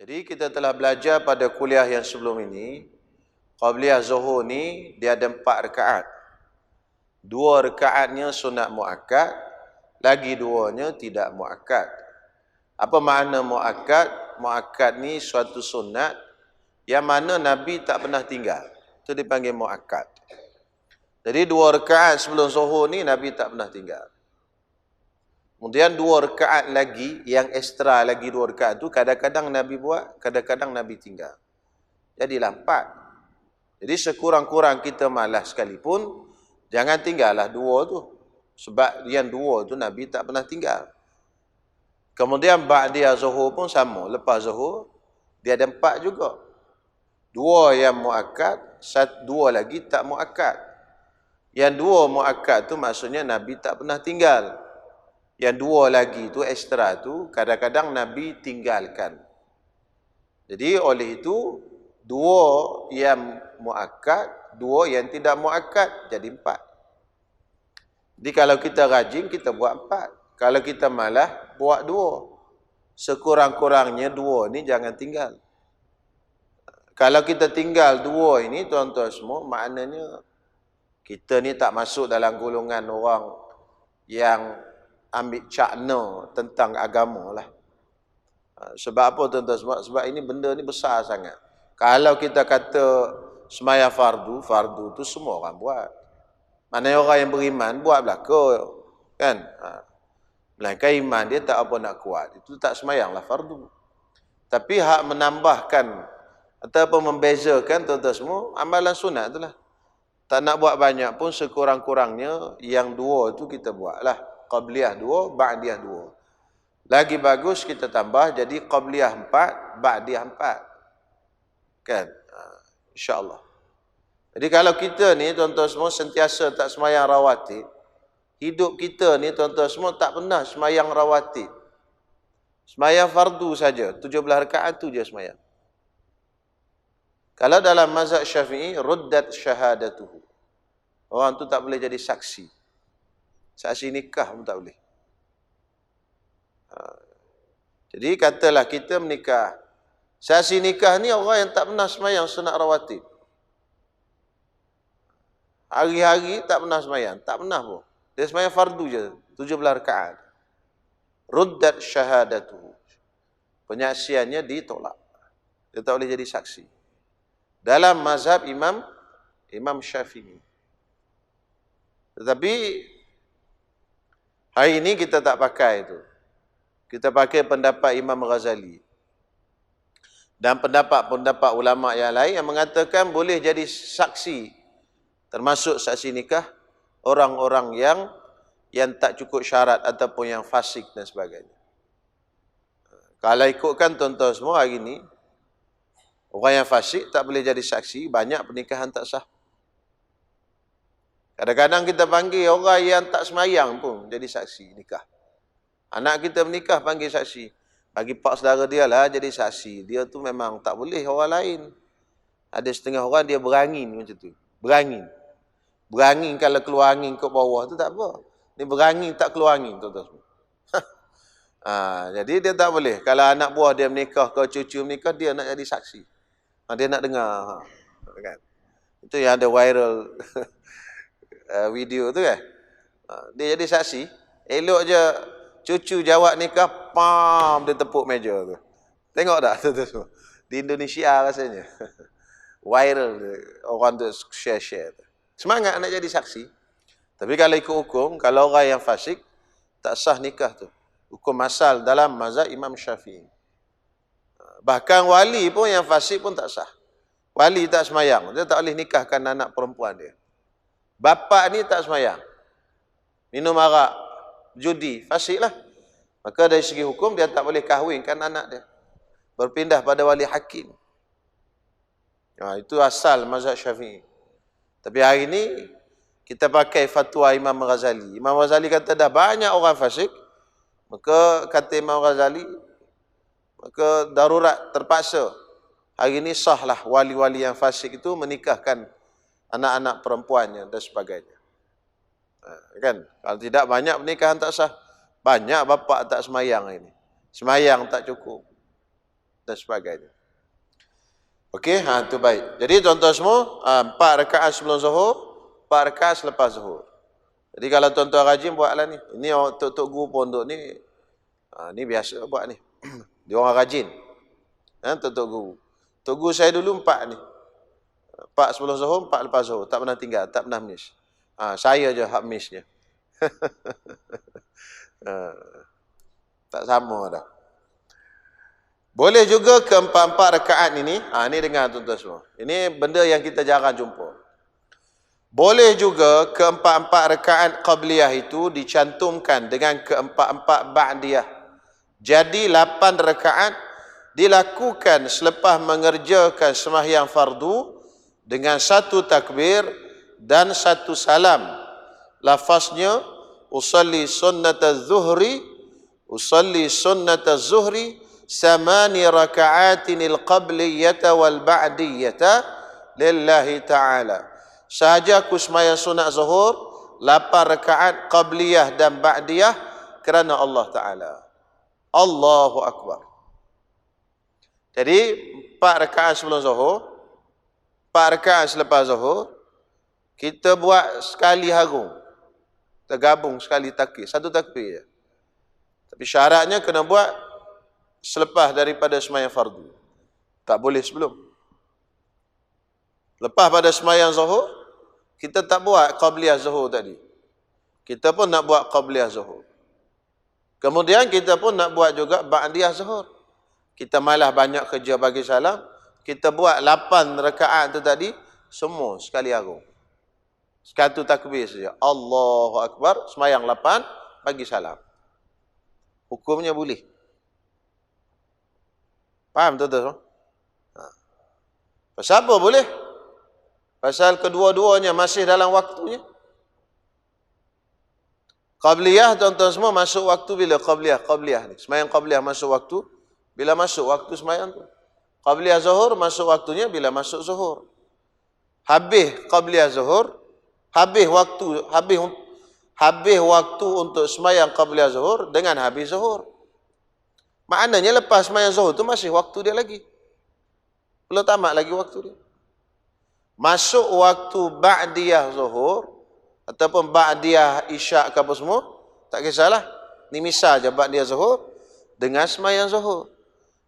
Jadi kita telah belajar pada kuliah yang sebelum ini, Qabliyah Zuhur ni dia ada 4 rakaat. 2 rakaatnya sunat muakkad, lagi 2-nya tidak muakkad. Apa makna muakkad? Muakkad ni suatu sunat yang mana Nabi tak pernah tinggal. Itu dipanggil muakkad. Jadi 2 rakaat sebelum Zuhur ni Nabi tak pernah tinggal. Kemudian 2 rakaat lagi, yang ekstra lagi 2 rakaat tu kadang-kadang Nabi buat, kadang-kadang Nabi tinggal. Jadilah 4. Jadi sekurang-kurang kita malas sekalipun, jangan tinggallah 2 tu. Sebab yang 2 tu Nabi tak pernah tinggal. Kemudian ba'diyah Zuhur pun sama. Lepas Zuhur, dia ada 4 juga. 2 yang muakkad, 2 lagi tak muakkad. Yang 2 muakkad tu maksudnya Nabi tak pernah tinggal. Yang 2 lagi tu ekstra tu kadang-kadang Nabi tinggalkan. Jadi oleh itu 2 yang muakkad, 2 yang tidak muakkad, jadi 4. Jadi kalau kita rajin kita buat 4. Kalau kita malas buat 2. Sekurang-kurangnya 2 ni jangan tinggal. Kalau kita tinggal 2 ini tuan-tuan semua, maknanya kita ni tak masuk dalam golongan orang yang ambil cakna tentang agama lah. Sebab apa tuan-tuan? Sebab ini benda ni besar sangat. Kalau kita kata sembahyang fardu tu semua orang buat. Mana orang yang beriman buat belaka, kan? Melainkan iman dia tak apa nak kuat. Itu tak sembahyang lah fardu. Tapi hak menambahkan ataupun membezakan tuan-tuan semua, amalan sunat tu lah. Tak nak buat banyak pun sekurang-kurangnya yang 2 tu kita buat lah. Qabliyah 2, ba'diyah 2. Lagi bagus kita tambah jadi Qabliyah 4, ba'diyah 4. Kan? InsyaAllah. Jadi kalau kita ni tuan-tuan semua sentiasa tak semayang rawatib, hidup kita ni tuan-tuan semua tak pernah semayang rawatib. Semayang fardu saja, 17 rakaat tu je semayang. Kalau dalam mazhab Syafi'i, ruddat syahadatuhu. Orang tu tak boleh jadi saksi. Saksi nikah pun tak boleh. Jadi katalah kita menikah. Saksi nikah ni orang yang tak pernah semayang sunat rawatib. Hari-hari tak pernah semayang. Tak pernah pun. Dia semayang fardu je. 17 rakaat. Ruddat syahadatuhu. Penyaksiannya ditolak. Dia tak boleh jadi saksi. Dalam mazhab Imam Syafi'i. Tetapi hari ini kita tak pakai itu. Kita pakai pendapat Imam Ghazali. Dan pendapat-pendapat ulama yang lain yang mengatakan boleh jadi saksi, termasuk saksi nikah, orang-orang yang tak cukup syarat ataupun yang fasik dan sebagainya. Kalau ikutkan tuan-tuan semua hari ini, orang yang fasik tak boleh jadi saksi, banyak pernikahan tak sah. Kadang-kadang kita panggil orang yang tak semayang pun jadi saksi nikah. Anak kita menikah panggil saksi. Bagi pak saudara dia lah jadi saksi. Dia tu memang tak boleh orang lain. Ada setengah orang dia berangin macam tu. Berangin. Berangin kalau keluar angin ke bawah tu tak apa. Ni berangin tak keluar angin tuan-tuan. Jadi dia tak boleh. Kalau anak buah dia menikah ke cucu menikah, dia nak jadi saksi. Dia nak dengar. Kan? Itu yang ada viral video tu kan. Dia jadi saksi. Elok je cucu jawab nikah, pam, dia tepuk meja tu. Tengok tak tu semua? Di Indonesia rasanya. Viral orang tu share-share tu. Semangat nak jadi saksi. Tapi kalau ikut hukum, kalau orang yang fasik, tak sah nikah tu. Hukum asal dalam mazhab Imam Syafi'i. Bahkan wali pun yang fasik pun tak sah. Wali tak semayang. Dia tak boleh nikahkan anak perempuan dia. Bapa ni tak semayang. Minum arak, judi, fasik lah. Maka dari segi hukum dia tak boleh kahwinkan anak dia. Berpindah pada wali hakim. Itu asal mazhab Syafi'i. Tapi hari ini kita pakai fatwa Imam Ghazali. Imam Ghazali kata dah banyak orang fasik. Maka kata Imam Ghazali, maka darurat terpaksa. Hari ini sahlah wali-wali yang fasik itu menikahkan anak-anak perempuannya dan sebagainya. Kan? Kalau tidak banyak pernikahan tak sah. Banyak bapa tak semayang ini. Semayang tak cukup. dan sebagainya. Okey, tu baik. Jadi tuan-tuan semua, 4 rakaat sebelum Zuhur, 4 rakaat selepas Zuhur. Jadi kalau tuan-tuan rajin buatlah ni. Ini tok guru pondok ni, ni biasa buat ni. Dia orang rajin. Tok guru. Tok guru saya dulu 4 ni. 4 sebelum Zuhur, 4 lepas Zuhur. Tak pernah tinggal, tak pernah miss. Saya je hak missnya. Tak sama dah. Boleh juga ke-4 rakaat ini. Ini dengar tuan-tuan semua. Ini benda yang kita jarang jumpa. Boleh juga ke-4 rakaat qabliyah itu dicantumkan dengan ke-4 ba'diyah. Jadi 8 rakaat dilakukan selepas mengerjakan sembahyang fardu dengan 1 takbir dan 1 salam. Lafaznya usalli sunnataz zuhri samani raka'atinil qabliyata wal ba'diyata lillahi ta'ala. Sahaja aku sembahyang sunat zuhur 8 rakaat qabliyah dan ba'diyah kerana Allah Ta'ala. Allahu Akbar. Jadi 4 rakaat sebelum zuhur, 4 rakaat selepas zuhur, kita buat sekali harum. Tergabung sekali takbir, 1 takbir je. Tapi syaratnya kena buat selepas daripada sembahyang fardu. Tak boleh sebelum. Lepas pada sembahyang zuhur, kita tak buat qabliyah zuhur tadi. Kita pun nak buat qabliyah zuhur. Kemudian kita pun nak buat juga ba'diyah zuhur. Kita malah banyak kerja bagi salam, kita buat 8 rakaat tu tadi, semua sekali harum. 1 takbir saja. Allahu Akbar, sembahyang 8, bagi salam. Hukumnya boleh. Faham tuan-tuan? Pasal apa boleh? Pasal kedua-duanya masih dalam waktunya. Qabliyah tuan-tuan semua masuk waktu bila qabliyah ni. Sembahyang qabliyah masuk waktu bila masuk waktu sembahyang tu. Qabliyah zuhur masuk waktunya bila masuk zuhur. Habis qabliyah zuhur, habis waktu untuk sembahyang qabliyah zuhur dengan habis zuhur. Maknanya lepas sembahyang zuhur tu masih waktu dia lagi. Belum tamat lagi waktu dia. Masuk waktu ba'diyah zuhur ataupun ba'diyah isyak ke apa semua, tak kisahlah. Ni misal je ba'diyah zuhur dengan sembahyang zuhur.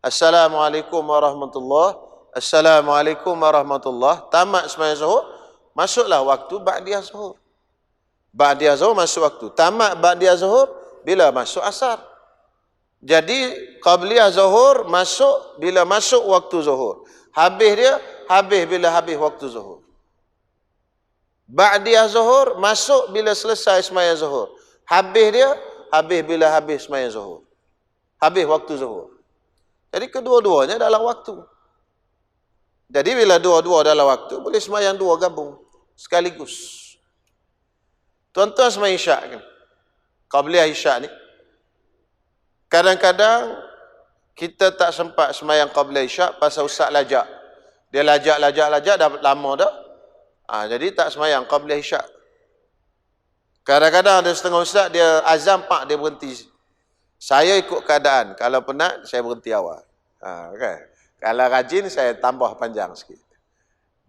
Assalamualaikum warahmatullahi. Assalamualaikum warahmatullahi. Tamat sembahyang zuhur, masuklah waktu ba'diyah zuhur. Ba'diyah zuhur masuk waktu. Tamat ba'diyah zuhur bila masuk asar. Jadi qabliyah zuhur masuk bila masuk waktu zuhur. Habis dia habis bila habis waktu zuhur. Ba'diyah zuhur masuk bila selesai sembahyang zuhur. Habis dia habis bila habis sembahyang zuhur. Habis waktu zuhur. Jadi kedua-duanya dalam waktu. Jadi bila dua-dua dalam waktu, boleh sembahyang 2 gabung sekaligus. Tuan-tuan sembahyang isyak kan? Qabliyah isyak ni, kadang-kadang kita tak sempat sembahyang qabliyah isyak pasal ustaz lajak. Dia lajak dah lama dah. Jadi tak sembahyang qabliyah isyak. Kadang-kadang ada setengah ustaz dia azam pak dia berhenti. Saya ikut keadaan. Kalau penat saya berhenti awal. Okay. Kalau rajin saya tambah panjang sikit.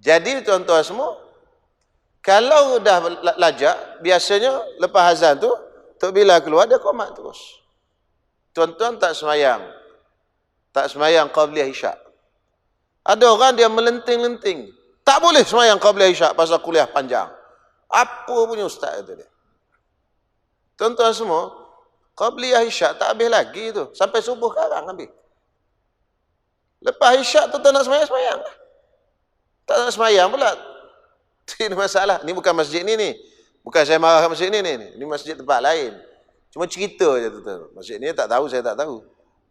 Jadi tuan-tuan semua, kalau dah lajak, biasanya lepas azan tu, Tok Bila keluar dia qomat terus. Tuan-tuan tak sembahyang. Tak sembahyang qabliyah isyak. Ada orang dia melenting-lenting. Tak boleh sembahyang qabliyah isyak pasal kuliah panjang. Apa punya ustaz itu dia? Tuan-tuan semua, qabliyah isyak tak habis lagi tu. Sampai subuh sekarang habis. Lepas isyak tu tak nak sembahyang. Tak nak sembahyang pula. Ini masalah. Ini bukan masjid ni. Bukan saya marah masjid ni. Ini masjid tempat lain. Cuma cerita je tu. Masjid ni tak tahu, saya tak tahu.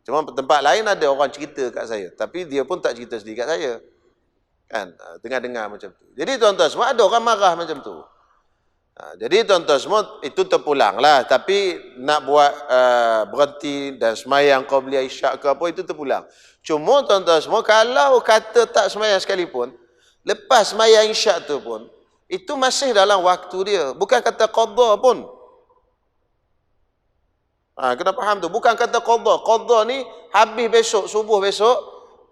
Cuma tempat lain ada orang cerita kat saya. Tapi dia pun tak cerita sendiri kat saya. Kan? Dengar-dengar macam tu. Jadi tuan-tuan semua, ada orang marah macam tu. Jadi tuan-tuan semua, itu terpulang lah. Tapi nak buat berhenti dan sembahyang qabliyah isyak ke apa, itu terpulang. Cuma tuan-tuan semua, kalau kata tak sembahyang sekalipun, lepas sembahyang isyak tu pun, itu masih dalam waktu dia. Bukan kata qadha pun. Kena faham tu. Bukan kata qadha. Qadha ni habis besok, subuh besok,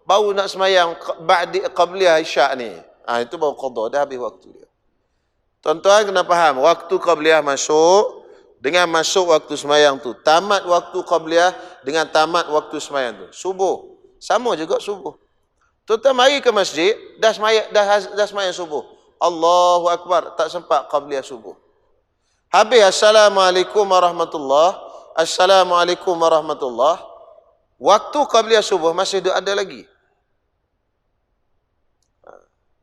baru nak semayang ba'di qabliyah isyak ni. Itu baru qada, dah habis waktu dia. Tuan-tuan kena faham, waktu qabliyah masuk dengan masuk waktu semayang tu. Tamat waktu qabliyah dengan tamat waktu semayang tu. Subuh. Sama juga subuh. Tuan-tuan mari ke masjid, dah semayang subuh. Allahu Akbar, tak sempat qabliyah subuh. Habis Assalamualaikum warahmatullahi. Assalamualaikum warahmatullahi. Waktu qabliyah subuh masih ada lagi.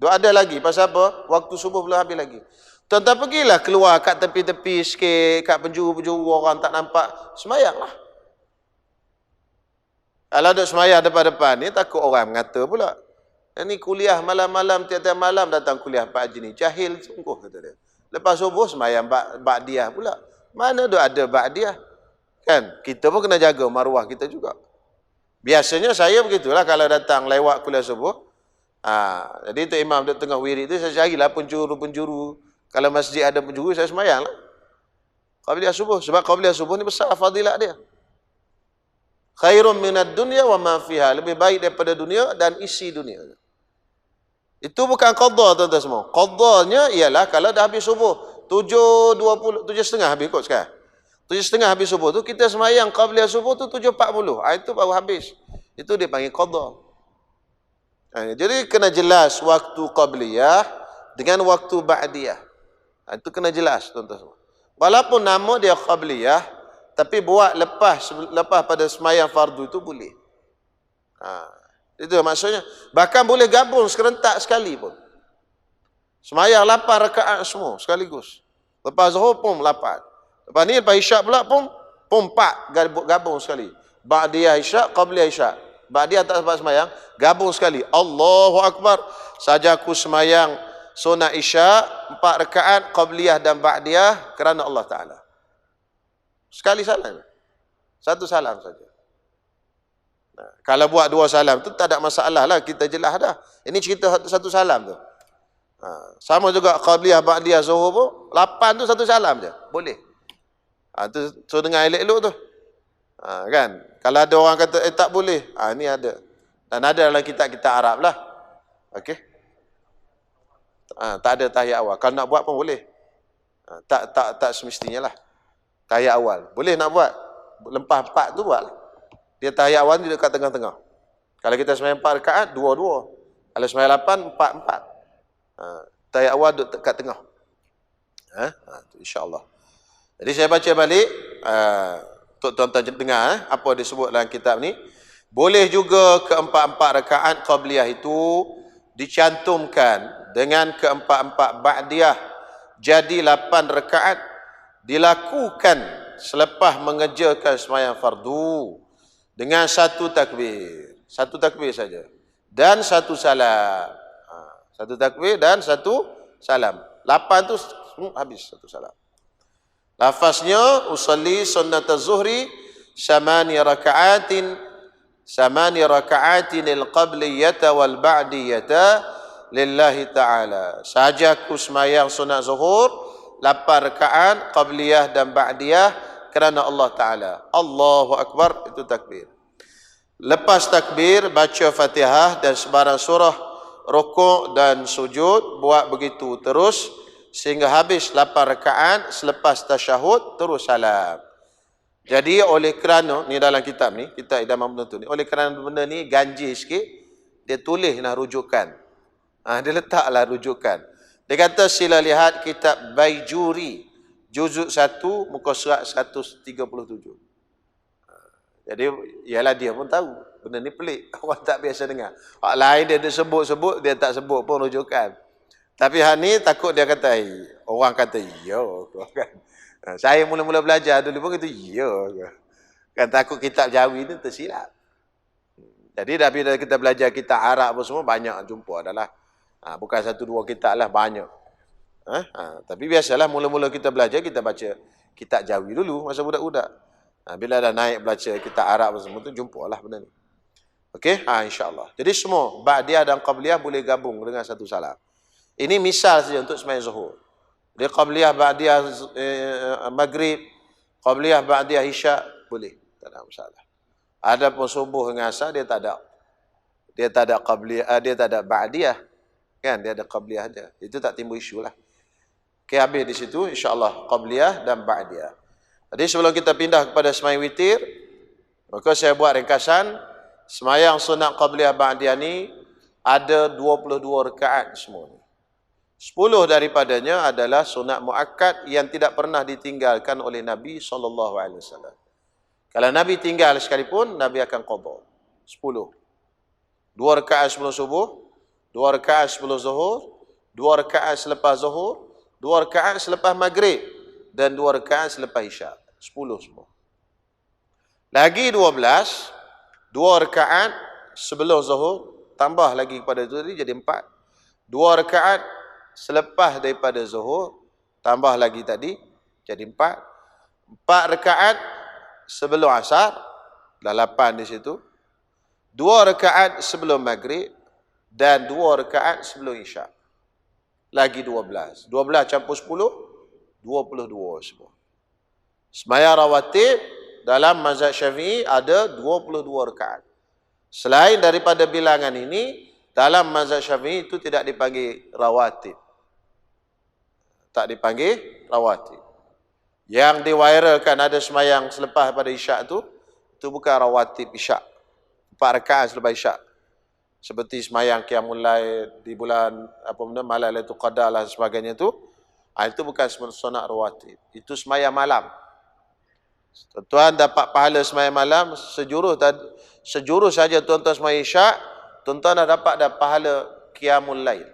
Ada lagi. Pasal apa? Waktu subuh belum habis lagi. Tuan-tuan pergilah keluar kat tepi-tepi sikit, kat penjuru-penjuru orang tak nampak, semayanglah. Kalau duduk semayang depan-depan ni, takut orang mengata pula. Ini kuliah malam-malam, tiap-tiap malam datang kuliah Pak Haji ni. Jahil sungguh, kata dia. Lepas subuh semayang ba'diyah pula. Mana ada ba'diyah? Kan? Kita pun kena jaga maruah kita juga. Biasanya saya begitulah kalau datang lewat kuliah subuh. Jadi tu imam duduk tengah wirid tu, saya carilah penjuru-penjuru. Kalau masjid ada penjuru, saya semayang lah. Qabliyah subuh. Sebab qabliyah subuh ni besar fadilat dia. Khairun minad dunya wa ma fiha. Lebih baik daripada dunia dan isi dunia. Itu bukan qadha, tuan-tuan semua. Qadhanya ialah kalau dah habis subuh. 7.20, 7.30 habis kot sekarang. 7.30 habis subuh tu, kita semayang qabliyah subuh tu 7.40. Itu baru habis. Itu dia panggil qadha. Jadi kena jelas waktu qabliyah dengan waktu ba'diyah. Itu kena jelas, tuan-tuan semua. Walaupun nama dia qabliyah, tapi buat lepas pada semayang fardu itu boleh. Itu maksudnya. Bahkan boleh gabung serentak sekali pun. Semayang 8 rakaat semua sekaligus. Lepas zuhur pun 8. Lepas ni lepas isyak pula pun 4 gabung sekali. Ba'diyah isyak, qabliyah isyak. Ba'diyah tak sempat semayang, gabung sekali. Allahu Akbar. Saja aku semayang sunat isyak 4 rakaat qabliyah dan ba'diyah kerana Allah Ta'ala. Sekali salam. Satu salam saja. Kalau buat 2 salam tu tak ada masalah lah. Kita jelas dah. Ini cerita satu salam tu. Sama juga qabliyah ba'diyah zuhur pun 8 tu satu salam je. Boleh. Tu dengar elok-elok tu. Kan? Kalau ada orang kata tak boleh. Ni ada. Dan ada dalam kitab-kitab Arab lah. Okey. Tak ada tahiyat awal. Kalau nak buat pun boleh. Tak semestinya lah. Tahiyat awal. Boleh nak buat. Lempah 4 tu buat lah. Dia tahiyat awal ni dekat tengah-tengah. Kalau kita semayang 4 rakaat, 2-2. Kalau semayang 8, 4-4. Tahiyat awal duduk dekat tengah. InsyaAllah. Jadi saya baca balik. Untuk tuan-tuan dengar apa disebut dalam kitab ni. Boleh juga ke-4 rakaat qabliyah itu dicantumkan dengan ke-4 ba'diyah jadi 8 rakaat dilakukan selepas mengerjakan sembahyang fardu dengan satu takbir saja dan satu salam. Satu takbir dan satu salam. 8 tu habis satu salam. Lafaznya usalli sunnataz zuhri 8 raka'atin al-qabliyata wal ba'diyata lillahi ta'ala. Sahaja aku semayang sunat zuhur 8 rakaat qabliyah dan ba'diyah kerana Allah Ta'ala. Allahu Akbar, itu takbir. Lepas takbir baca Fatihah dan sebarang surah, rukuk dan sujud, buat begitu terus sehingga habis 8 rakaat. Selepas tasyahud terus salam. Jadi oleh kerana ni dalam kitab ni, kitab Idaman Penuntut ni, oleh kerana benda ni ganjil sikit, dia tulislah rujukan. Dia letaklah rujukan. Dia kata sila lihat kitab Baijuri juzuk 1 muka surat 137. Jadi ialah dia pun tahu benda ni pelik, orang tak biasa dengar. Hak lain dia sebut-sebut, dia tak sebut pun rujukan. Tapi hak ni takut dia kata orang kata ya kan. Saya mula-mula belajar dulu pun kata ya kan, takut kitab Jawi ni tersilap. Jadi bila kita belajar kitab Arab pun semua banyak jumpa adalah. Bukan 1-2 kitab lah, banyak. Tapi biasalah mula-mula kita belajar, kita baca kitab Jawi dulu masa budak-budak. Bila dah naik baca kitab Arab semua tu, jumpalah benda ni. Okey, insya-Allah. Jadi semua ba'diyah dan qabliyah boleh gabung dengan satu salam. Ini misal saja untuk sembahyang zuhur. Dia qabliyah ba'diyah maghrib, qabliyah ba'diyah isyak boleh, tak ada masalah. Adapun subuh dengan asar dia tak ada. Dia tak ada qabliyah, dia tak ada ba'diyah. Kan, dia ada qabliyah aja. Itu tak timbul isu lah. Okey, habis di situ insya-Allah qabliyah dan ba'diyah. Jadi sebelum kita pindah kepada sembahyang witir, maka saya buat ringkasan sembahyang sunat qabliyah ba'diyah ni ada 22 rakaat semua ni. 10 daripadanya adalah sunat muakkad yang tidak pernah ditinggalkan oleh Nabi SAW. Kalau Nabi tinggal sekalipun, Nabi akan qada. 10. 2 rakaat sebelum subuh, 2 rakaat sebelum zuhur, 2 rakaat selepas zuhur, 2 rakaat selepas maghrib, dan 2 rakaat selepas isyak. 10 semua. Lagi 12, 2 rakaat sebelum zuhur, tambah lagi kepada itu tadi jadi 4. 2 rakaat selepas daripada zuhur, tambah lagi tadi jadi 4. 4 rakaat sebelum asar, dah 8 di situ. 2 rakaat sebelum maghrib dan 2 rakaat sebelum isyak. Lagi 12. 12 campur 10, 22 semua. Sembahyang rawatib dalam mazhab Syafi'i ada 22 rakaat. Selain daripada bilangan ini, dalam mazhab Syafi'i itu tidak dipanggil rawatib. Tak dipanggil rawatib. Yang diwairalkan ada sembahyang selepas pada isyak itu bukan rawatib isyak. 4 rakaat selepas isyak. Seperti sembahyang qiyamul lail di bulan malam Lailatul Qadar lah sebagainya itu bukan sunat rawatib. Itu sembahyang malam. Tuan dapat pahala sembahyang malam sejurus saja tuan-tuan sembahyang isyak, tuan-tuan dah dapat pahala qiyamul lail.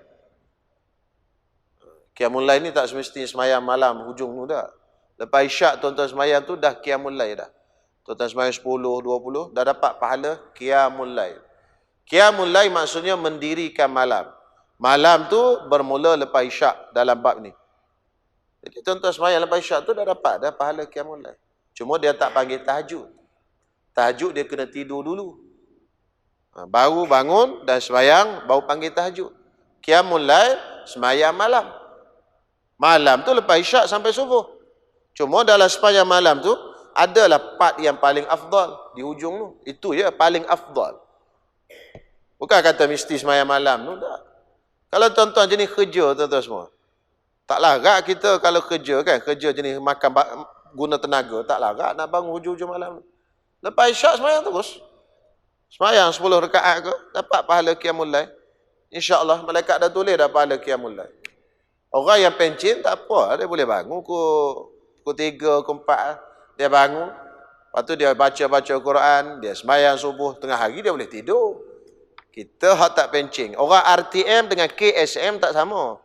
Qiyamul lail ni tak semestinya sembahyang malam hujung tu dah. Lepas isyak tuan-tuan sembahyang tu dah qiyamul lail dah. Tuan-tuan sembahyang 10, 20 dah dapat pahala qiyamul lail. Qiyamul lail maksudnya mendirikan malam. Malam tu bermula lepas isyak dalam bab ni. Jadi tuan-tuan sembahyang lepas isyak tu dah dapat pahala qiyamul lail. Cuma dia tak panggil tahajud. Tahajud dia kena tidur dulu. Baru bangun dan sembahyang baru panggil tahajud. Qiyamul lail sembahyang malam. Malam tu lepas isyak sampai subuh. Cuma dalam sepanjang malam tu adalah part yang paling afdal di hujung tu. Itu je paling afdal. Bukan kata mesti sembahyang malam tu tak. Kalau tuan-tuan jenis kerja tuan-tuan semua. Tak larat kita kalau kerja kan, kerja jenis makan guna tenaga, tak larat nak bangun hujung-hujung malam. Lepas isyak sembahyang terus. Sembahyang 10 rakaat ke, dapat pahala qiyamul lail. Insya-Allah malaikat dah tulis dah pahala qiyamul lail. Orang yang pencin tak apa, dia boleh bangun pukul 3, pukul 4. Dia bangun, lepas tu dia baca Quran, dia sembahyang subuh, tengah hari dia boleh tidur. Kita hak tak pencing. Orang RTM dengan KSM tak sama.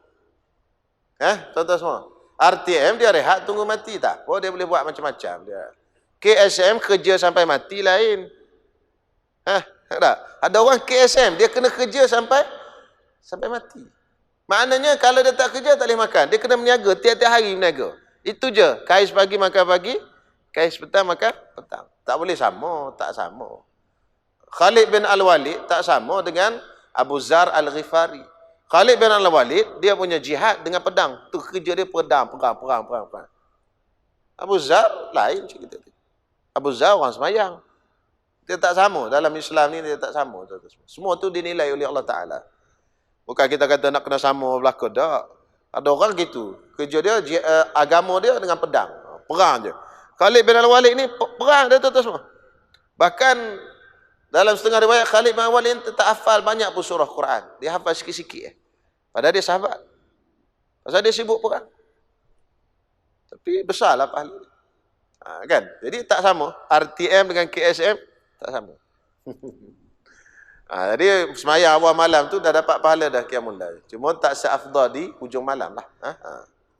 Tuan-tuan semua. RTM dia rehat tunggu mati tak? Oh, dia boleh buat macam-macam dia. KSM kerja sampai mati lain. Tak? Ada orang KSM dia kena kerja sampai mati. Maknanya kalau dia tak kerja tak boleh makan. Dia kena berniaga tiap-tiap hari berniaga. Itu je. Kais pagi makan pagi, kais petang makan petang. Tak boleh sama, tak sama. Khalid bin Al-Walid tak sama dengan Abu Zar Al-Ghifari. Khalid bin Al-Walid dia punya jihad dengan pedang. Tu kerja dia perang. Abu Zar lain cerita dia. Abu Zar orang sembahyang. Dia tak sama. Dalam Islam ni dia tak sama. Semua tu dinilai oleh Allah Ta'ala. Bukan kita kata nak kena sama berlaku. Tak. Ada orang gitu. Kerja dia, agama dia dengan pedang. Perang je. Khalid bin Al-Walid ni perang dia tu semua. Bahkan dalam setengah riwayat Khalid bin Al-Walid tak hafal banyak pun surah Quran. Dia hafal sikit-sikit. Padahal dia sahabat. Pasal dia sibuk perang. Tapi besarlah pahala. Kan? Jadi tak sama. RTM dengan KSM tak sama. Jadi sembahyang awal malam tu dah dapat pahala dah qiyamul lail. Cuma tak seafdal di hujung malam lah.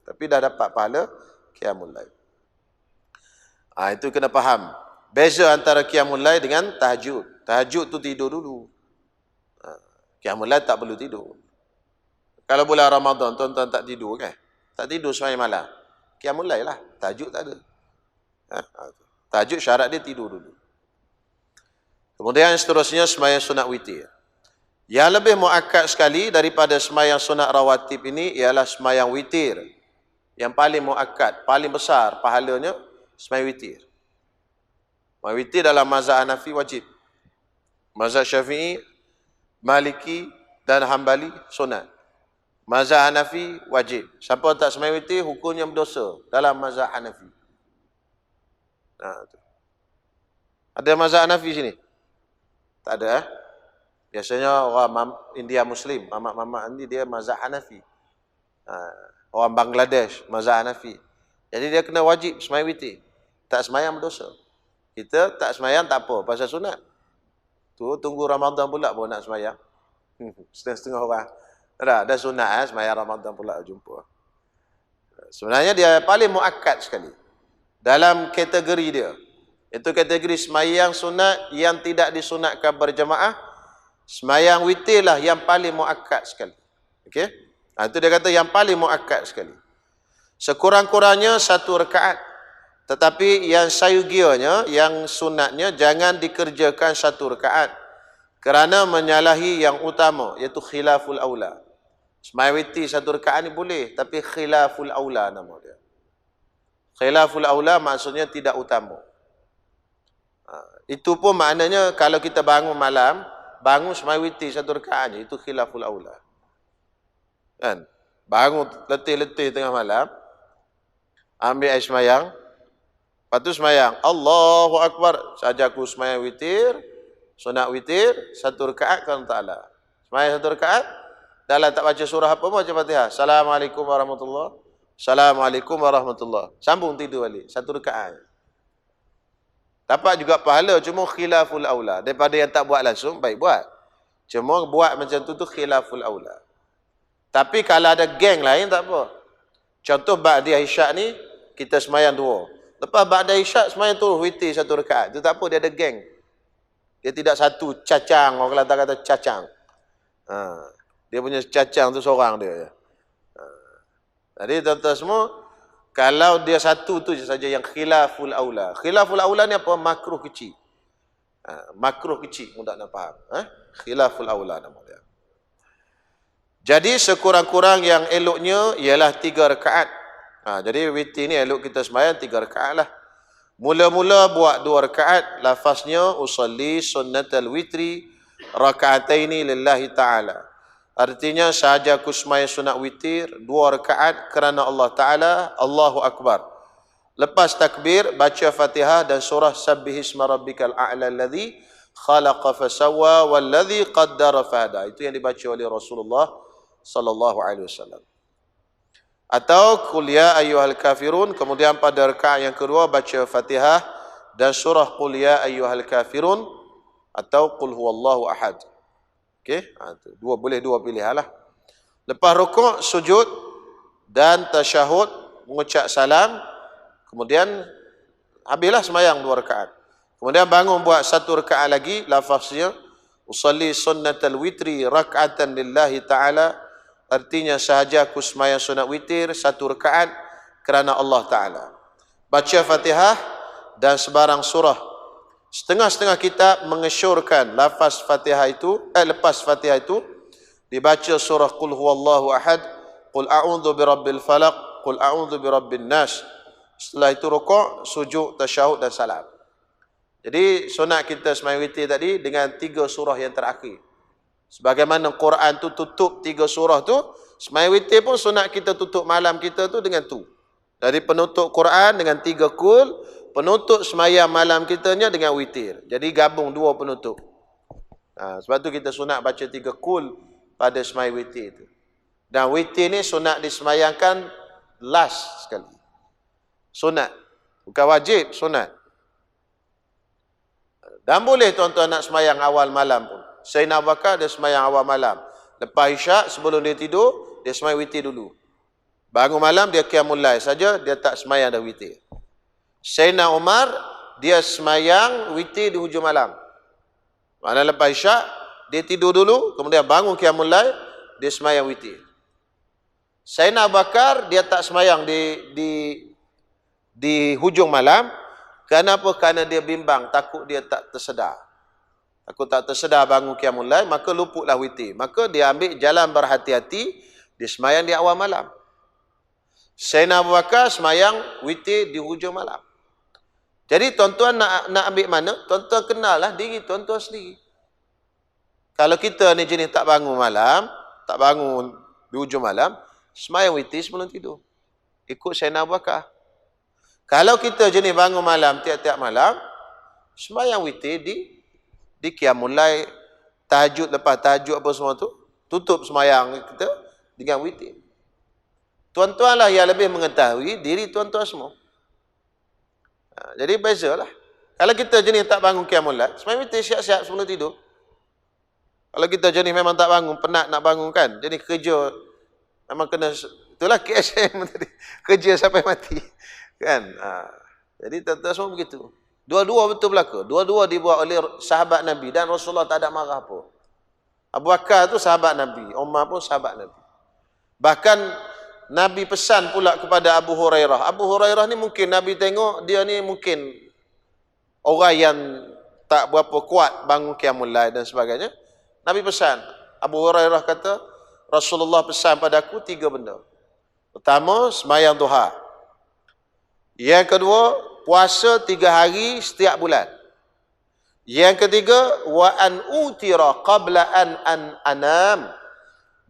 Tapi dah dapat pahala qiyamul lail. Itu kena faham. Beza antara qiyamul lail dengan tahajud. Tahajud tu tidur dulu. Qiyamul lail tak perlu tidur. Kalau bulan Ramadan tuan-tuan tak tidur kan? Tak tidur sembahyang malam. Qiyamul lail lah. Tahajud tak ada. Tahajud syarat dia tidur dulu. Kemudian seterusnya sembahyang sunat witir. Yang lebih muakkad sekali daripada sembahyang sunat rawatib ini ialah sembahyang witir. Yang paling muakkad, paling besar pahalanya sembahyang witir. Sembahyang witir dalam mazhab Hanafi wajib. Mazhab Syafi'i Maliki dan Hambali sunat. Mazhab Hanafi wajib. Siapa tak sembahyang witir hukumnya berdosa dalam mazhab Hanafi. Tu. Ada mazhab Hanafi sini? Tak ada. Biasanya orang India Muslim, mamak-mamak ni dia mazhab Hanafi. Orang Bangladesh mazhab Hanafi. Jadi dia kena wajib sembahyang witir. Tak sembahyang berdosa. Kita tak sembahyang tak apa, pasal sunat. Tu tunggu Ramadan pula baru nak sembahyang. Setengah-setengah orang. Dah sunat sembahyang Ramadan pula jumpa. Sebenarnya dia paling muakkad sekali dalam kategori dia. Itu kategori sembahyang sunat yang tidak disunatkan berjemaah. Sembahyang witir lah yang paling muakkad sekali. Okey? Itu dia kata yang paling muakkad sekali. Sekurang-kurangnya 1 rakaat. Tetapi yang sayugianya, yang sunatnya jangan dikerjakan 1 rakaat. Kerana menyalahi yang utama, iaitu khilaful aula. Sembahyang witir 1 rakaat ni boleh, tapi khilaful aula nama dia. Khilaful aula maksudnya tidak utama. Itu pun maknanya kalau kita bangun malam, bangun sembahyang witir 1 rakaat je, itu khilaful aula. Kan? Bangun letih-letih tengah malam, ambil air sembahyang, lepas tu sembahyang, Allahu Akbar, saja aku sembahyang witir, sunat witir, 1 rakaat kan Ta'ala. Sembahyang 1 rakaat, dalam tak baca surah apa pun, baca Fatihah. Assalamualaikum warahmatullahi. Assalamualaikum warahmatullahi. Sambung tidur balik, 1 rakaat. Dapat juga pahala, cuma khilaful aula. Daripada yang tak buat langsung, baik buat. Cuma buat macam tu khilaful aula. Tapi kalau ada geng lain, tak apa. Contoh Ba'di Isyak ni, kita sembahyang 2. Lepas Ba'di Isyak sembahyang tu witir 1 rakaat. Itu tak apa, dia ada geng. Dia tidak satu cacang, orang Kelantan kata cacang. Dia punya cacang tu seorang dia. Jadi tuan-tuan semua, kalau dia satu tu saja yang khilaful aula. Khilaful aula ni apa? Makruh kecil. Makruh kecil, mudah nak faham. Khilaful aula nama dia. Jadi sekurang-kurang yang eloknya ialah 3 rakaat. Jadi witir ni elok kita sembahyang 3 rakaat lah. Mula-mula buat 2 rakaat, lafaznya usalli sunnatal witri rakaataini lillahi ta'ala. Artinya sahaja aku sembahyang sunat witir 2 rakaat kerana Allah Ta'ala, Allahu Akbar. Lepas takbir, baca Fatihah dan surah Sabbihisma rabbikal a'la alladhi khalaqa fasawwa walladhi qaddara fahada. Itu yang dibaca oleh Rasulullah sallallahu alaihi wasallam. Atau qul ya ayyuhal kafirun, kemudian pada rakaat yang kedua baca Fatihah dan surah qul ya ayyuhal kafirun atau qul huwallahu ahad. Okey, boleh dua pilihan lah. Lepas rukuk, sujud dan tasyahud, mengucap salam, kemudian habislah sembahyang 2 rakaat. Kemudian bangun buat 1 rakaat lagi, lafaznya usalli sunnatal witri rak'atan lillahi ta'ala. Artinya sahaja aku sembahyang sunat witir 1 rakaat kerana Allah Ta'ala. Baca Fatihah dan sebarang surah. Setengah-setengah kitab mengesyorkan lafaz Fatihah itu, lepas Fatihah itu dibaca surah Qul huwallahu ahad, Qul a'udzu birabbil falaq, Qul a'udzu birabbin nas. Setelah itu rukuk, sujud, tasyahud dan salam. Jadi sunat kita sembahyang witir tadi dengan 3 surah yang terakhir. Sebagaimana Quran tu tutup 3 surah tu, sembahyang witir pun sunat kita tutup malam kita tu dengan tu. Dari penutup Quran dengan 3 kul, penutup sembahyang malam kitanya dengan witir. Jadi gabung 2 penutup. Sebab tu kita sunat baca 3 kul pada sembahyang witir tu. Dan witir ni sunat disembayangkan last sekali. Sunat. Bukan wajib, sunat. Dan boleh tuan-tuan nak sembahyang awal malam pun. Sayyidina Abu Bakar dia sembahyang awal malam. Lepas Isyak sebelum dia tidur, dia sembahyang witir dulu. Bangun malam dia qiyamul lail saja, dia tak sembahyang dah witir. Sayyidina Umar dia sembahyang witir di hujung malam. Maknanya lepas Isyak dia tidur dulu, kemudian bangun qiyamul lail, dia sembahyang witir. Sayyidina Abu Bakar dia tak sembahyang di hujung malam. Kenapa? Kerana dia bimbang, takut dia tak tersedar. Aku tak tersedar bangun qiyamul lail, maka luputlah witir. Maka dia ambil jalan berhati-hati, dia sembahyang di awal malam. Sayyidina Abu Bakar sembahyang witir di hujung malam. Jadi tuan-tuan nak ambil mana? Tuan-tuan kenallah diri tuan-tuan sendiri. Kalau kita ni jenis tak bangun malam, tak bangun di hujung malam, sembahyang witir sebelum tidur. Ikut Sayyidina Abu Bakar. Kalau kita jenis bangun malam tiap-tiap malam, sembahyang witir di qiyamul lail, tahajud lepas tahajud apa semua tu, tutup sembahyang kita dengan witir. Tuan-tuanlah yang lebih mengetahui diri tuan-tuan semua. Jadi bezalah. Kalau kita jenis tak bangun qiyamul lail, sembahyang witir siap-siap sebelum tidur. Kalau kita jenis memang tak bangun, penat nak bangun kan, jenis kerja memang kena, itulah KSM tadi, kerja sampai mati kan. Jadi tuan-tuan semua begitu. Dua-dua betul berlaku. Dua-dua dibuat oleh sahabat Nabi dan Rasulullah tak ada marah apa. Abu Bakar tu sahabat Nabi, Umar pun sahabat Nabi. Bahkan Nabi pesan pula kepada Abu Hurairah. Abu Hurairah ni mungkin Nabi tengok dia ni mungkin orang yang tak berapa kuat bangun qiyamul lail dan sebagainya. Nabi pesan. Abu Hurairah kata, Rasulullah pesan padaku 3 benda. Pertama, sembahyang duha. Yang kedua, puasa 3 hari setiap bulan. Yang ketiga, wa an utira qabla an anam,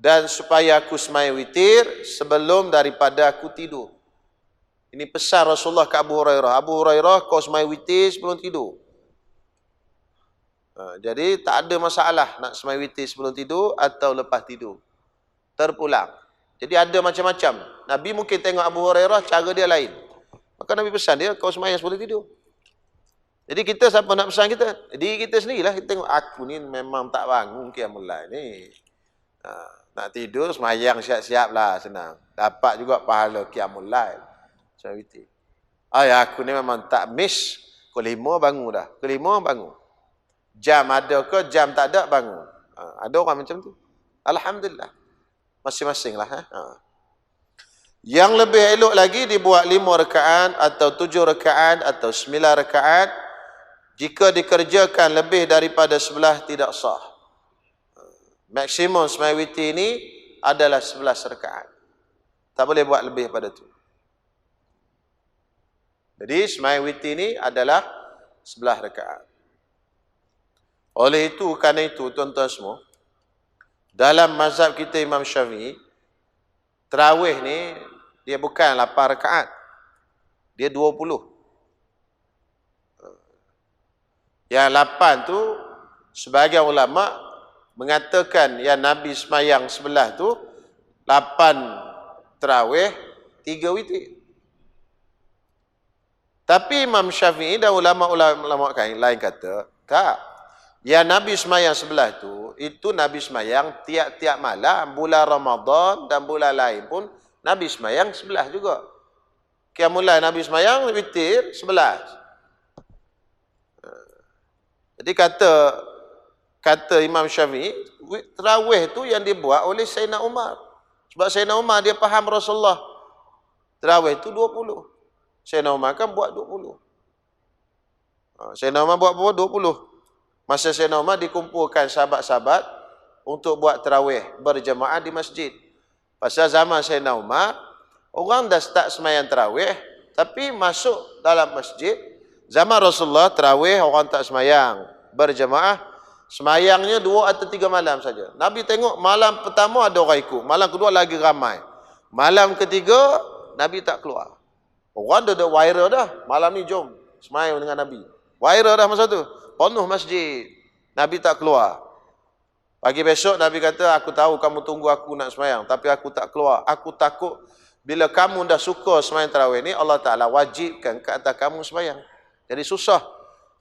dan supaya aku sembahyang witir sebelum daripada aku tidur. Ini pesan Rasulullah ke Abu Hurairah. Abu Hurairah, kau sembahyang witir sebelum tidur. Jadi tak ada masalah nak sembahyang witir sebelum tidur atau lepas tidur. Terpulang. Jadi ada macam-macam. Nabi mungkin tengok Abu Hurairah cara dia lain. Maka Nabi pesan dia, kau sembahyang sebelum tidur. Jadi kita siapa nak pesan kita? Jadi kita sendirilah, kita tengok aku ni memang tak bangun qiyamul lail ni. Nak tidur sembahyang siap-siap lah, senang. Dapat juga pahala qiyamul lail. Sembahyang witir. Aku ni memang tak miss. Pukul 5 bangun dah. Pukul 5 bangun. Jam ada ke, jam tak ada, bangun. Ada orang macam tu. Alhamdulillah. Masing-masing lah. Yang lebih elok lagi dibuat 5 rakaat atau 7 rakaat atau 9 rakaat. Jika dikerjakan lebih daripada 11 tidak sah. Maksimum sembahyang witir ini adalah 11 rakaat. Tak boleh buat lebih pada tu. Jadi sembahyang witir ini adalah 11 rakaat. Oleh itu, kerana itu tuan-tuan semua, dalam mazhab kita Imam Syafi'i, tarawih ni dia bukan 8 rakaat. Dia 20. Yang 8 tu sebahagian ulama mengatakan yang Nabi semayang sebelah tu 8 tarawih, 3 witir. Tapi Imam Syafi'i dan ulama-ulama lain kata, tak. Yang Nabi semayang sebelah tu, itu Nabi semayang tiap-tiap malam, bulan Ramadan dan bulan lain pun Nabi semayang sebelah juga. Qiyamul lail Nabi semayang, witir 11. Jadi kata Imam Syafi'i, tarawih tu yang dibuat oleh Sayyidina Umar. Sebab Sayyidina Umar dia faham Rasulullah. Tarawih tu 20. Sayyidina Umar kan buat 20. Sayyidina Umar buat berapa? 20. Masa Sayyidina Umar dikumpulkan sahabat-sahabat untuk buat tarawih berjemaah di masjid. Pasal zaman Sayyidina Umar, orang dah start sembahyang tarawih, tapi masuk dalam masjid. Zaman Rasulullah, tarawih orang tak sembahyang berjemaah. Sembahyangnya 2 atau 3 malam saja. Nabi tengok malam pertama ada orang ikut. Malam kedua lagi ramai. Malam ketiga, Nabi tak keluar. Orang dah viral dah. Malam ni jom sembahyang dengan Nabi. Viral dah masa tu. Penuh masjid. Nabi tak keluar. Pagi besok Nabi kata, aku tahu kamu tunggu aku nak sembahyang, tapi aku tak keluar. Aku takut bila kamu dah suka sembahyang tarawih ni, Allah Ta'ala wajibkan ke atas kamu sembahyang. Jadi susah.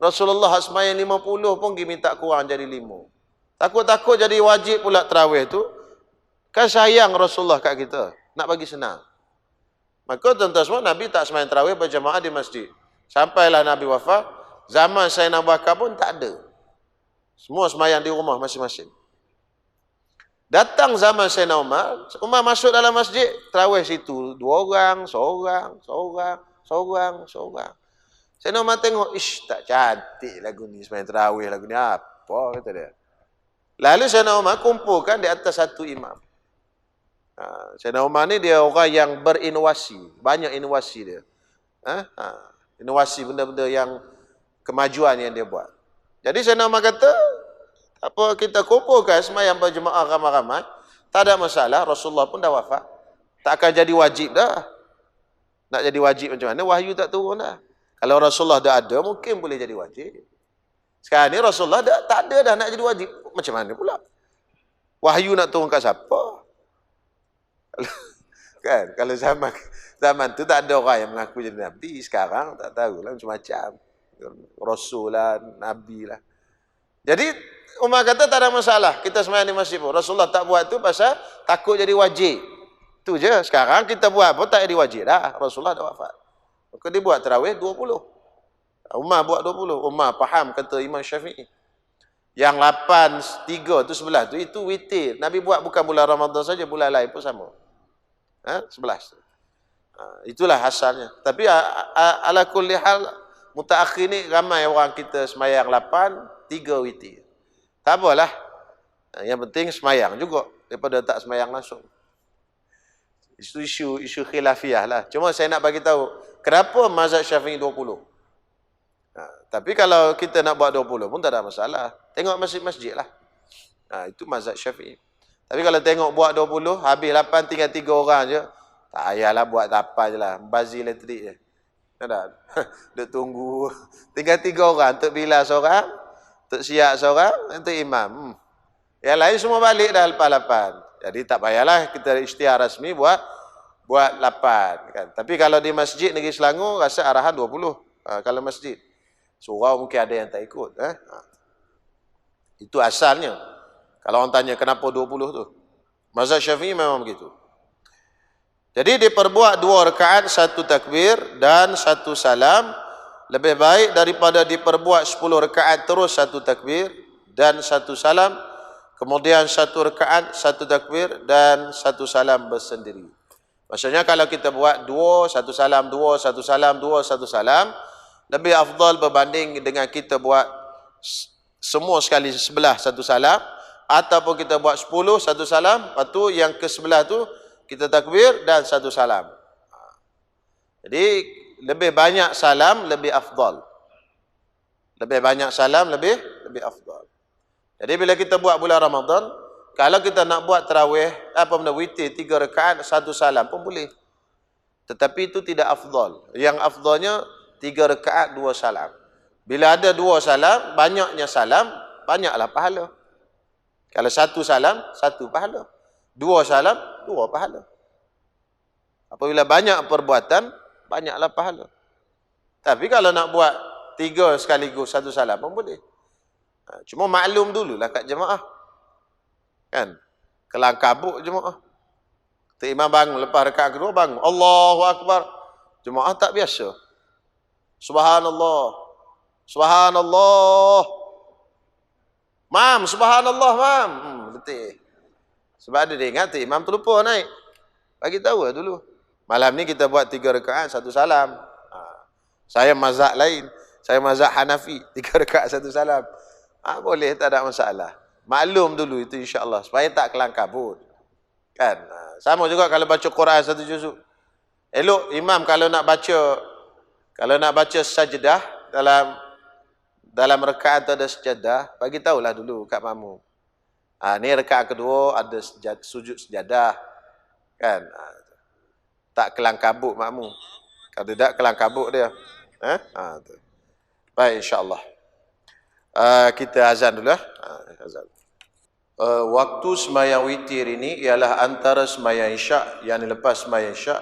Rasulullah sembahyang 50 pun dia minta kurang jadi 5. Takut-takut jadi wajib pula tarawih tu. Kan sayang Rasulullah kat kita. Nak bagi senang. Maka tuan-tuan semua, Nabi tak sembahyang tarawih berjemaah di masjid. Sampailah Nabi wafat. Zaman Sayyidina Abu Bakar pun tak ada. Semua sembahyang di rumah masing-masing. Datang zaman Sayyidina Umar, Umar masuk dalam masjid, tarawih situ 2 orang, seorang. Sayyidina Umar tengok, ish, tak cantik lagu ni, sembahyang tarawih lagu ni, apa kata dia. Lalu Sayyidina Umar kumpulkan di atas satu imam. Sayyidina Umar ni dia orang yang berinovasi, banyak inovasi dia. Inovasi benda-benda yang kemajuan yang dia buat. Jadi Sayyidina Umar kata, Apa kita kumpulkan sembahyang berjemaah ramai-ramai, tak ada masalah. Rasulullah pun dah wafat. Tak akan jadi wajib dah. Nak jadi wajib macam mana? Wahyu tak turun dah. Kalau Rasulullah dah ada, mungkin boleh jadi wajib. Sekarang ni Rasulullah dah, tak ada dah nak jadi wajib. Macam mana pula? Wahyu nak turun kat siapa? Kan? Kalau zaman tu tak ada orang yang mengaku jadi Nabi. Sekarang tak tahulah macam-macam. Rasul lah, Nabi lah. Jadi Umar kata tak ada masalah. Kita sembahyang di masjid pun. Rasulullah tak buat tu pasal takut jadi wajib. Tu je. Sekarang kita buat pun tak jadi wajib dah. Rasulullah dah wafat. Maka dia buat tarawih 20. Umar buat 20. Umar faham kata Imam Syafi'i. Yang 8, 3 tu 11 tu itu witir. Nabi buat bukan bulan Ramadan saja, bulan lain pun sama. 11. Itulah asalnya. Tapi ala kulli hal mutaakhir ni ramai orang kita semayang 8, 3 witir. Tak apalah. Yang penting semayang juga daripada tak semayang langsung. Itu isu khilafiyah lah. Cuma saya nak bagi tahu kenapa mazhab Syafi'i 20. Tapi kalau kita nak buat 20 pun tak ada masalah. Tengok masjid-masjid lah. Itu mazhab Syafi'i. Tapi kalau tengok buat 20, habis 8 tinggal 3 orang je, tak payahlah buat apa je lah. Bazir elektrik je. Tak? Duk tunggu. Tinggal 3 orang. Untuk Bilal seorang, untuk Syiah seorang, untuk Imam. Yang lain semua balik dah lepas 8. Jadi tak payahlah kita isytihar rasmi buat 8 kan. Tapi kalau di masjid Negeri Selangor rasa arahan 20. Kalau masjid. Surau mungkin ada yang tak ikut. Itu asalnya. Kalau orang tanya kenapa 20 tu. Mazhab Syafi'i memang begitu. Jadi diperbuat 2 rakaat, 1 takbir dan 1 salam. Lebih baik daripada diperbuat 10 rakaat terus 1 takbir dan 1 salam. Kemudian 1 rakaat, 1 takbir dan 1 salam bersendiri. Maksudnya kalau kita buat 2, 1 salam, 2, 1 salam, 2, 1 salam, lebih afdal berbanding dengan kita buat semua sekali sebelah 1 salam, ataupun kita buat 10, 1 salam, lepas tu yang ke sebelah tu kita takbir dan 1 salam. Jadi lebih banyak salam lebih afdal. Lebih banyak salam lebih afdal. Jadi bila kita buat bulan Ramadan, kalau kita nak buat tarawih, witir 3 rakaat, 1 salam pun boleh. Tetapi itu tidak afdal. Yang afdalnya 3 rakaat, 2 salam. Bila ada 2 salam, banyaknya salam, banyaklah pahala. Kalau 1 salam, 1 pahala. 2 salam, 2 pahala. Apabila banyak perbuatan, banyaklah pahala. Tapi kalau nak buat 3 sekaligus 1 salam pun boleh. Cuma maklum dululah kat jemaah. Kan? Kelang kabut jemaah. Imam bangun lepas rakaat kedua bangun. Allahu Akbar. Jemaah tak biasa. Subhanallah. Subhanallah. Mam, subhanallah, mam. Betul. Sebab dia ingat imam terlupa naik. Bagi tahu lah dulu. Malam ni kita buat 3 rakaat 1 salam. Saya mazhab lain. Saya mazhab Hanafi. 3 rakaat 1 salam. Boleh, tak ada masalah. Maklum dulu itu insya-Allah supaya tak kelang kabut. Kan? Sama juga kalau baca Quran 1 juzuk. Elok imam kalau nak baca sajdah dalam rakaat ada sejadah, bagi tahulah dulu kat makmum. Ni rakaat kedua ada sujud sejadah. Kan? Tak kelang kabut makmum. Kalau tidak kelang kabut dia. Baik insya-Allah. Kita azan dulu lah. Azan. Waktu sembahyang witir ini ialah antara sembahyang isyak, yang lepas sembahyang isyak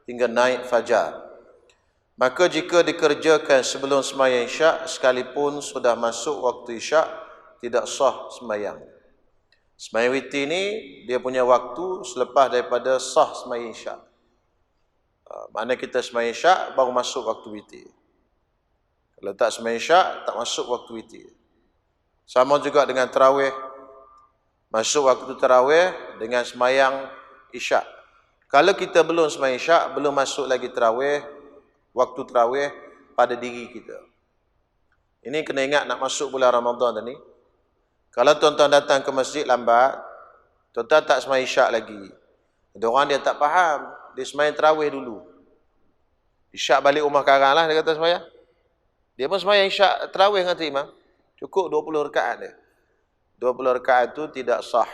hingga naik fajar. Maka jika dikerjakan sebelum sembahyang isyak, sekalipun sudah masuk waktu isyak, tidak sah sembahyang. Sembahyang witir ini dia punya waktu selepas daripada sah sembahyang isyak. Mana kita sembahyang isyak baru masuk waktu witir. Kalau tak sembahyang isyak, tak masuk waktu witir. Sama juga dengan tarawih. Masuk waktu tarawih dengan sembahyang isyak. Kalau kita belum sembahyang isyak, belum masuk lagi tarawih, waktu tarawih pada diri kita. Ini kena ingat nak masuk bulan Ramadan ni. Kalau tuan-tuan datang ke masjid lambat, tuan-tuan tak sembahyang isyak lagi. Ada orang dia tak faham, dia sembahyang tarawih dulu. Isyak balik rumah karang lah dia kata sembahyang. Dia pun sembahyang isyak tarawih dengan tu imam. Cukup 20 rakaat dia. 20 rakaat itu tidak sah.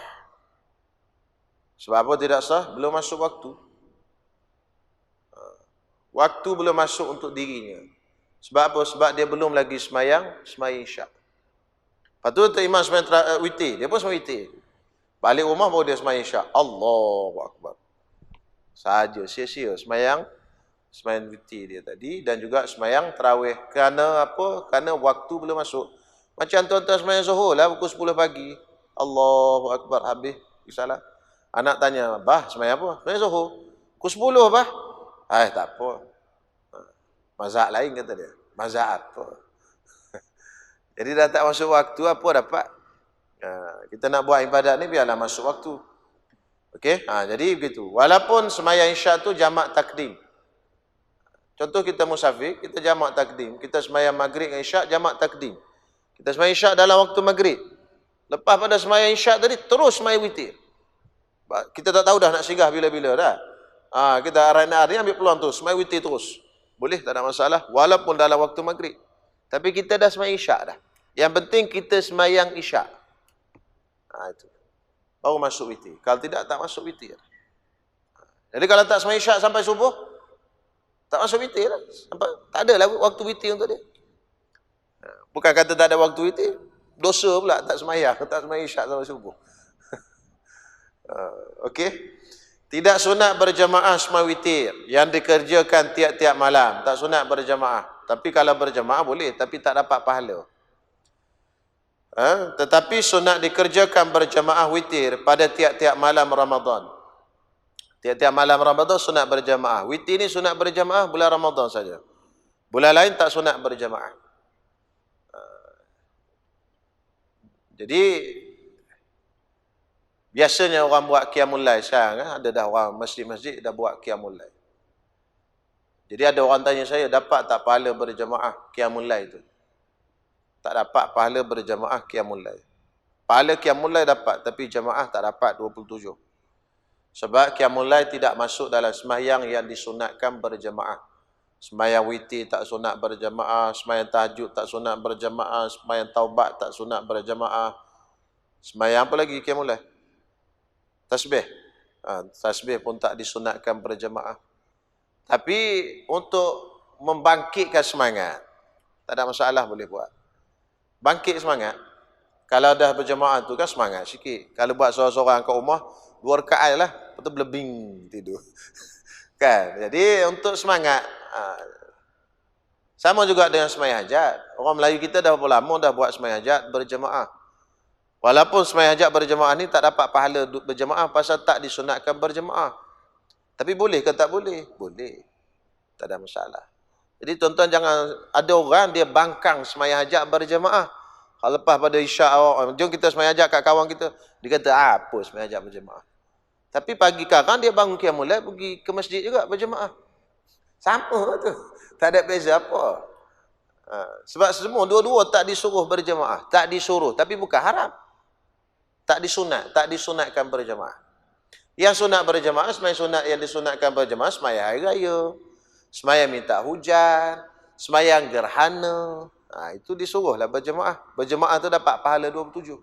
Sebab apa tidak sah? Belum masuk waktu. Waktu belum masuk untuk dirinya. Sebab apa? Sebab dia belum lagi semayang isyak. Lepas tu imam semayang witir, dia pun semayang witir. Balik rumah baru dia semayang isyak. Allahu Akbar. Saja sia-sia semayang witir dia tadi dan juga semayang tarawih. Kerana apa? Kerana waktu belum masuk. Macam tuan-tuan semayang zuhur lah pukul 10 pagi. Allahu Akbar, habis salat. Anak tanya, "Bah, semayang apa?" "Semayang zuhur." "Pukul 10, bah." Tak apa. Mazhab lain kata dia. Mazhab apa? Jadi dah tak masuk waktu, apa dapat? Kita nak buat ibadat ni biarlah masuk waktu. Okey? Jadi begitu. Walaupun semayang isyak tu jamak takdim. Contoh kita musafir, kita jamak takdim. Kita semayang maghrib dengan isyak, jamak takdim. Kita semayang isyak dalam waktu maghrib. Lepas pada semayang isyak tadi, terus semayang witir. Kita tak tahu dah nak singgah bila-bila dah. Kita hari-hari ambil peluang tu, semayang witir terus. Boleh, tak ada masalah. Walaupun dalam waktu maghrib. Tapi kita dah semayang isyak dah. Yang penting kita semayang isyak. Itu. Baru masuk witir. Kalau tidak, tak masuk witir. Jadi kalau tak semayang isyak sampai subuh, tak masuk witir lah. Tak ada lah waktu witir untuk dia. Bukan kata tak ada waktu witir. Dosa pula tak semayang isyak sampai subuh. Okey. Tidak sunat berjamaah semayang witir yang dikerjakan tiap-tiap malam. Tak sunat berjamaah. Tapi kalau berjamaah boleh, tapi tak dapat pahala. Tetapi sunat dikerjakan berjamaah witir pada tiap-tiap malam Ramadan. Tiap-tiap malam Ramadan sunat berjamaah. Witir ni sunat berjamaah bulan Ramadan saja. Bulan lain tak sunat berjamaah. Jadi biasanya orang buat qiyamul lail sekarang, ada dah orang masjid-masjid dah buat qiyamul lail. Jadi ada orang tanya saya, dapat tak pahala berjamaah qiyamul lail tu? Tak dapat pahala berjamaah qiyamul lail. Pahala qiyamul lail dapat, tapi jamaah tak dapat 27. Sebab qiyamul lail tidak masuk dalam sembahyang yang disunatkan berjamaah. Sembahyang witir tak sunat berjamaah, sembahyang tahajud tak sunat berjamaah, sembahyang taubat tak sunat berjamaah. Sembahyang apa lagi qiyamul lail? Tasbih. Tasbih pun tak disunatkan berjamaah. Tapi untuk membangkitkan semangat, tak ada masalah boleh buat. Bangkit semangat. Kalau dah berjamaah tu kan semangat sikit. Kalau buat seorang-seorang kat rumah, 2 rakaat lah, lepas tu belebing tidur. Kan? Jadi untuk semangat, sama juga dengan sembahyang hajat. Orang Melayu kita dah berapa lama dah buat sembahyang hajat berjamaah. Walaupun sembahyang hajat berjamaah ni tak dapat pahala berjamaah pasal tak disunatkan berjamaah. Tapi boleh ke tak boleh? Boleh. Tak ada masalah. Jadi tuan-tuan jangan, ada orang dia bangkang sembahyang hajat berjamaah. Kalau lepas pada isyak awak, jom kita sembahyang hajat kat kawan kita, dia kata apa sembahyang hajat berjamaah. Tapi pagi karang dia bangun qiyamul lail pergi ke masjid juga berjamaah. Sama tu. Tak ada beza apa. Sebab semua dua-dua tak disuruh berjamaah. Tak disuruh, tapi bukan haram. Tak disunat, tak disunatkan berjamaah. Yang sunat berjamaah, sembahyang sunat yang disunatkan berjamaah, sembahyang hari raya, sembahyang minta hujan, sembahyang gerhana. Itu disuruhlah berjamaah. Berjamaah tu dapat pahala 27.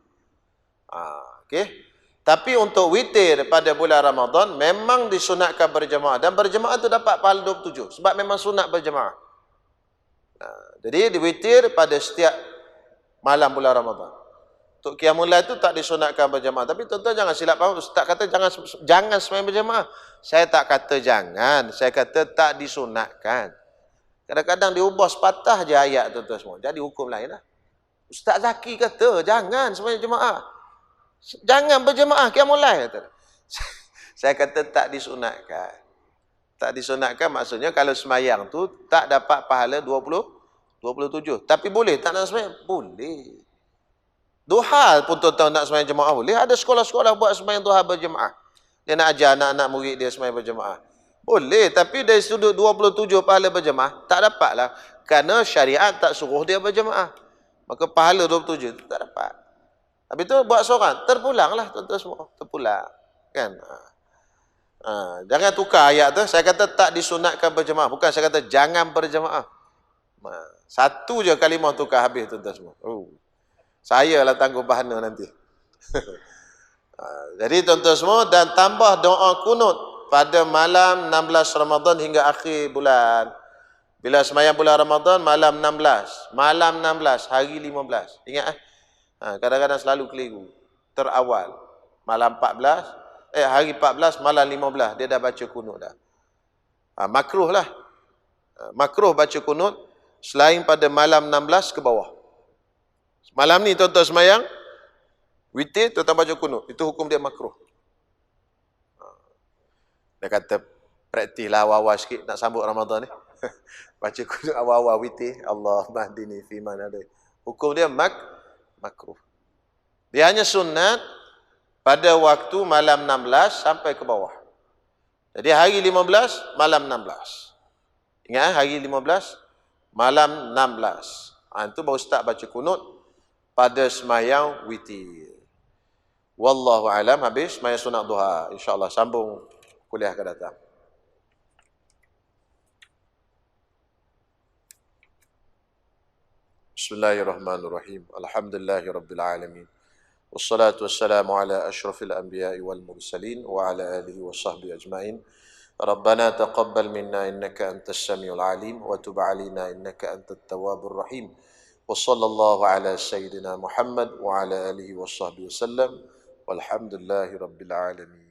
Okey. Tapi untuk witir pada bulan Ramadan memang disunatkan berjamaah dan berjamaah tu dapat pahala 27 sebab memang sunat berjamaah. Jadi diwitir pada setiap malam bulan Ramadan. Untuk qiyamul lail tu tak disunatkan berjamaah. Tapi tuan-tuan jangan silap faham. Ustaz kata jangan sembahyang berjamaah. Saya tak kata jangan, saya kata tak disunatkan. Kadang-kadang diubah sepatah je ayat tuan-tuan semua. Jadi hukum lain lah. Ustaz Zaki kata jangan sembahyang berjamaah. Jangan berjemaah qiyamul lail. Saya kata tak disunatkan. Tak disunatkan maksudnya kalau semayang tu tak dapat pahala 27. Tapi boleh tak nak semayang? Boleh. Duha pun tuan-tuan nak semayang jemaah boleh. Ada sekolah-sekolah buat semayang duha berjemaah. Dia nak ajar anak-anak murid dia semayang berjemaah. Boleh. Tapi dari sudut 27 pahala berjemaah, tak dapat lah. Kerana syariat tak suruh dia berjemaah. Maka pahala 27 tu tak dapat. Habis tu buat seorang, terpulanglah tuan-tuan semua, terpulang. Kan? Jangan tukar ayat tu, saya kata tak disunatkan berjemaah. Bukan saya kata jangan berjemaah. Satu je kalimah tukar habis tuan-tuan semua. Saya lah tangguh bahana nanti. Jadi tuan-tuan semua, dan tambah doa kunut pada malam 16 Ramadan hingga akhir bulan. Bila semayang bulan Ramadan, malam 16. Malam 16, hari 15. Ingat kadang-kadang selalu keliru. Terawal. Malam 14, hari 14, malam 15. Dia dah baca kunut dah. Makruh lah. Makruh baca kunut selain pada malam 16 ke bawah. Malam ni tuan-tuan semayang, witir, tuan-tuan baca kunut. Itu hukum dia makruh. Dia kata, praktis lah awal-awal sikit nak sambut Ramadan ni. Baca kunut awal-awal witir. Allah mahdini fiman ada. Hukum dia makruh. Dia hanya sunat pada waktu malam 16 sampai ke bawah. Jadi hari 15, malam 16. Ingat hari 15, malam 16. Itu baru start baca kunut pada semayang witir. Wallahu alam, habis semayang sunat duha. InsyaAllah sambung kuliah akan datang. Bismillahirrahmanirrahim. Alhamdulillahirabbil alamin. Wassalatu wassalamu ala asyrafil anbiya'i wal mursalin wa ala alihi wa sahbihi ajma'in. Rabbana taqabbal minna innaka antas samiul alim wa tub alaina innaka antat tawwabur rahim. Wa sallallahu ala sayyidina Muhammad wa ala alihi wa sahbihi wasallam. Walhamdulillahi rabbil alamin.